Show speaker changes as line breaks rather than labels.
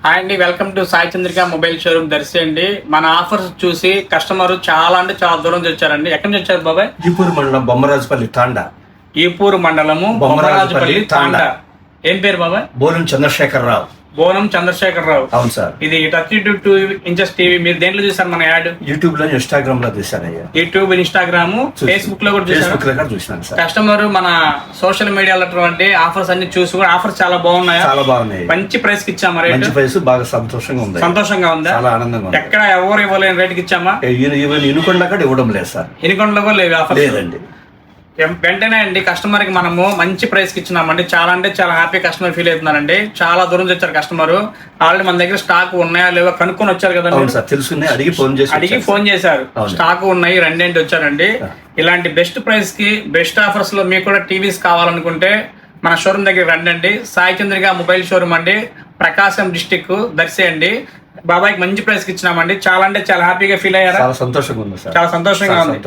Hi అండి, welcome to Sai Chandrika mobile showroom Darsi అండి. మన ఆఫర్స్ చూసి కస్టమర్ చాలా దూరం నుంచి వచ్చారండి. ఎక్కడి నుంచి వచ్చారు బాబాయ్?
ఈపూరు మండలం బొమ్మరాజుపల్లి తాండా.
ఈపూరు మండలము బొమ్మరాజుపల్లి తాండా. ఏం పేరు బాబాయ్?
బోనం చంద్రశేఖరరావు.
బోనం చంద్రశేఖరరావు.
అవును సార్.
ఇది 32 ఇంచెస్ టీవీ. మీరు దేంట్లో చూసారు మన యాడ్?
యూట్యూబ్ లో, ఇన్స్టాగ్రామ్ లో చూసానయ్యా.
యూట్యూబ్, ఇన్స్టాగ్రామ్, ఫేస్బుక్ లో కూడా
చూసాను సార్.
కస్టమర్ మన సోషల్ మీడియాలో ఆఫర్స్ అన్ని చూసి కూడా ఆఫర్స్ చాలా బాగున్నాయి.
చాలా బాగున్నాయి.
మంచి ప్రైస్ కి ఇచ్చామా?
మంచి ప్రైస్. బాగా సంతోషంగా ఉంది.
సంతోషంగా ఉందా?
చాలా ఆనందంగా ఉంది.
ఎక్కడ ఎవరు ఇవ్వలేని రేట్ కి ఇచ్చామా?
ఇనుకొండ కూడా ఇవ్వడం లేదు సార్.
ఇనుకొండలో కూడా లేవు ఆఫర్?
లేదండి.
వెంటనే అండి కస్టమర్ కి మనము మంచి ప్రైస్ కి ఇచ్చినామండి. చాలా హ్యాపీ కస్టమర్ ఫీల్ అవుతున్నారండి. చాలా దూరం నుంచి వచ్చారు కస్టమర్. ఆల్రెడీ మన దగ్గర స్టాక్ ఉన్నాయా లేవో కనుక్కొని వచ్చారు కదా.
తెలుసుకుని అడిగి ఫోన్ చేశారు.
స్టాక్ ఉన్నాయి, రెండేంటి వచ్చారండి. ఇలాంటి బెస్ట్ ప్రైస్ కి బెస్ట్ ఆఫర్స్ లో మీకు కూడా టీవీస్ కావాలనుకుంటే మన షోరూమ్ దగ్గర రండి. సాయి చంద్రిక మొబైల్ షోరూమ్ అండి, ప్రకాశం డిస్టిక్, దర్శి అండి. బాబాయ్కి మంచి ప్రైస్ కి ఇచ్చినామండి. చాలా హ్యాపీగా ఫీల్ అయ్యారా?
చాలా సంతోషంగా ఉంది సార్.
చాలా సంతోషంగా ఉంది.